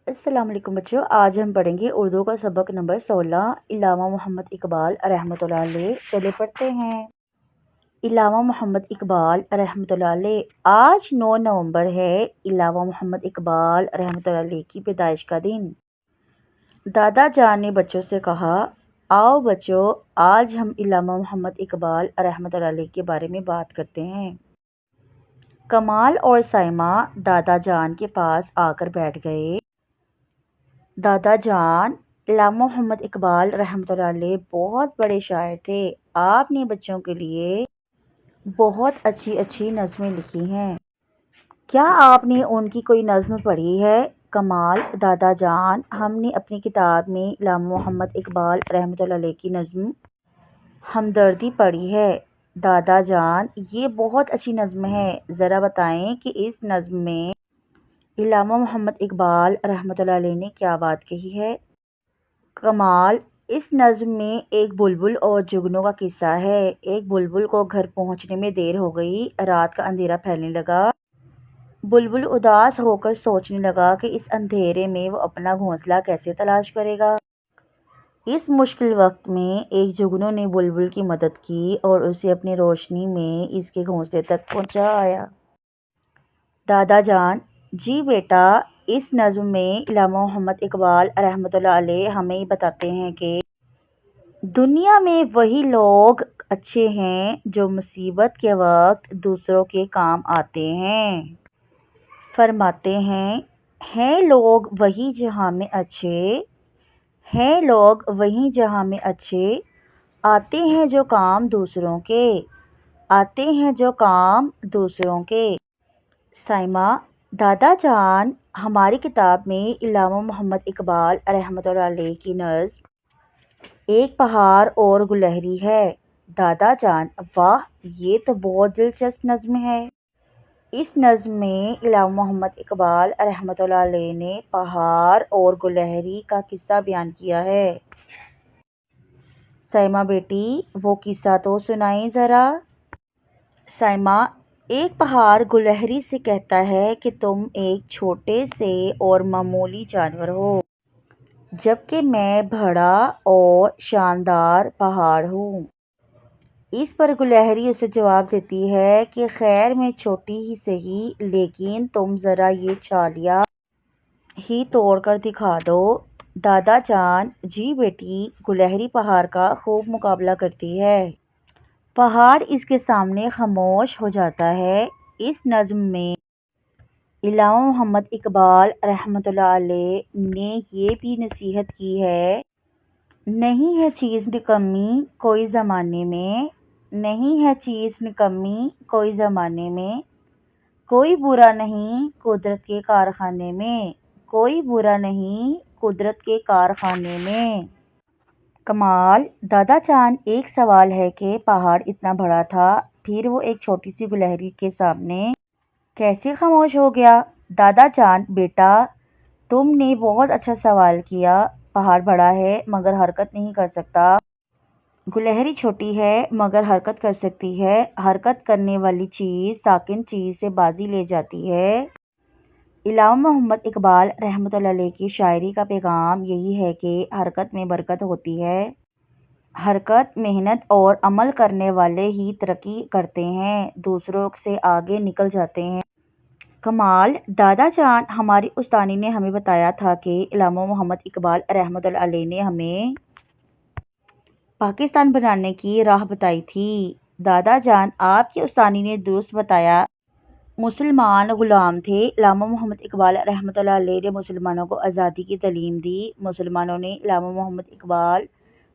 السلام علیکم بچوں، آج ہم پڑھیں گے اردو کا سبق نمبر 16 علامہ محمد اقبال رحمۃ اللہ علیہ۔ چلے پڑھتے ہیں۔ علامہ محمد اقبال رحمۃ اللہ علیہ۔ آج 9 نومبر ہے علامہ محمد اقبال رحمۃ اللہ علیہ کی پیدائش کا دن۔ دادا جان نے بچوں سے کہا، آؤ بچوں، آج ہم علامہ محمد اقبال رحمۃ اللہ علیہ کے بارے میں بات کرتے ہیں۔ کمال اور سائمہ دادا جان کے پاس آ کر بیٹھ گئے۔ دادا جان، علامہ محمد اقبال رحمۃ اللہ علیہ بہت بڑے شاعر تھے۔ آپ نے بچوں کے لیے بہت اچھی اچھی نظمیں لکھی ہیں۔ کیا آپ نے ان کی کوئی نظم پڑھی ہے؟ کمال، دادا جان، ہم نے اپنی کتاب میں علامہ محمد اقبال رحمۃ اللہ علیہ کی نظم ہمدردی پڑھی ہے۔ دادا جان، یہ بہت اچھی نظم ہے، ذرا بتائیں کہ اس نظم میں علامہ محمد اقبال رحمۃ اللہ علیہ نے کیا بات کہی ہے؟ کمال، اس نظم میں ایک بلبل اور جگنوں کا قصہ ہے۔ ایک بلبل کو گھر پہنچنے میں دیر ہو گئی، رات کا اندھیرا پھیلنے لگا۔ بلبل اداس ہو کر سوچنے لگا کہ اس اندھیرے میں وہ اپنا گھونسلہ کیسے تلاش کرے گا۔ اس مشکل وقت میں ایک جگنو نے بلبل کی مدد کی اور اسے اپنی روشنی میں اس کے گھونسلے تک پہنچایا۔ دادا جان، جی بیٹا، اس نظم میں علامہ محمد اقبال رحمۃ اللہ علیہ ہمیں بتاتے ہیں کہ دنیا میں وہی لوگ اچھے ہیں جو مصیبت کے وقت دوسروں کے کام آتے ہیں۔ فرماتے ہیں لوگ وہی جہاں میں اچھے، ہیں لوگ وہی جہاں میں اچھے، آتے ہیں جو کام دوسروں کے، آتے ہیں جو کام دوسروں کے۔ سائمہ، دادا جان، ہماری کتاب میں علامہ محمد اقبال رحمۃ اللہ علیہ کی نظم ایک پہاڑ اور گلہری ہے۔ دادا جان، واہ، یہ تو بہت دلچسپ نظم ہے۔ اس نظم میں علامہ محمد اقبال رحمۃ اللہ علیہ نے پہاڑ اور گلہری کا قصہ بیان کیا ہے۔ سائمہ بیٹی، وہ قصہ تو سنائیں ذرا۔ سائمہ، ایک پہاڑ گلہری سے کہتا ہے کہ تم ایک چھوٹے سے اور معمولی جانور ہو، جبکہ میں بڑا اور شاندار پہاڑ ہوں۔ اس پر گلہری اسے جواب دیتی ہے کہ خیر میں چھوٹی ہی سہی، لیکن تم ذرا یہ چھالیاں ہی توڑ کر دکھا دو۔ دادا جان، جی بیٹی، گلہری پہاڑ کا خوب مقابلہ کرتی ہے۔ پہاڑ اس کے سامنے خاموش ہو جاتا ہے۔ اس نظم میں علامہ محمد اقبال رحمۃ اللہ علیہ نے یہ بھی نصیحت کی ہے، نہیں ہے چیز نکمی کوئی زمانے میں، نہیں ہے چیز نکمی کوئی زمانے میں، کوئی برا نہیں قدرت کے کارخانے میں، کوئی برا نہیں قدرت کے کارخانے میں۔ کمال، دادا جان، ایک سوال ہے کہ پہاڑ اتنا بڑا تھا، پھر وہ ایک چھوٹی سی گلہری کے سامنے کیسے خاموش ہو گیا؟ دادا جان، بیٹا، تم نے بہت اچھا سوال کیا۔ پہاڑ بڑا ہے مگر حرکت نہیں کر سکتا، گلہری چھوٹی ہے مگر حرکت کر سکتی ہے۔ حرکت کرنے والی چیز ساکن چیز سے بازی لے جاتی ہے۔ علامہ محمد اقبال رحمۃ اللہ علیہ کی شاعری کا پیغام یہی ہے کہ حرکت میں برکت ہوتی ہے۔ حرکت، محنت اور عمل کرنے والے ہی ترقی کرتے ہیں، دوسروں سے آگے نکل جاتے ہیں۔ کمال، دادا جان، ہماری استانی نے ہمیں بتایا تھا کہ علامہ محمد اقبال رحمۃ اللہ علیہ نے ہمیں پاکستان بنانے کی راہ بتائی تھی۔ دادا جان، آپ کی استانی نے درست بتایا، مسلمان غلام تھے۔ علامہ محمد اقبال رحمۃ اللہ علیہ نے مسلمانوں کو آزادی کی تعلیم دی۔ مسلمانوں نے علامہ محمد اقبال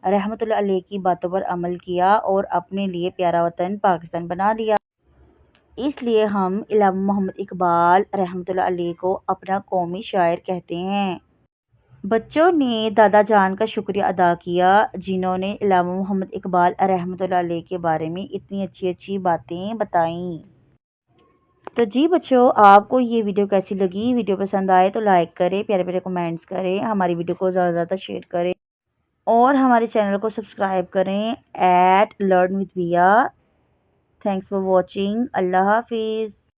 رحمۃ اللہ علیہ کی باتوں پر عمل کیا اور اپنے لیے پیارا وطن پاکستان بنا لیا۔ اس لیے ہم علامہ محمد اقبال رحمۃ اللہ علیہ کو اپنا قومی شاعر کہتے ہیں۔ بچوں نے دادا جان کا شکریہ ادا کیا جنہوں نے علامہ محمد اقبال رحمۃ اللہ علیہ کے بارے میں اتنی اچھی اچھی باتیں بتائیں۔ تو جی بچوں، آپ کو یہ ویڈیو کیسی لگی؟ ویڈیو پسند آئے تو لائک کریں، پیارے پیارے کمنٹس کریں، ہماری ویڈیو کو زیادہ سے زیادہ شیئر کریں اور ہمارے چینل کو سبسکرائب کریں @LearnWithBia۔ Thanks for watching. اللہ حافظ۔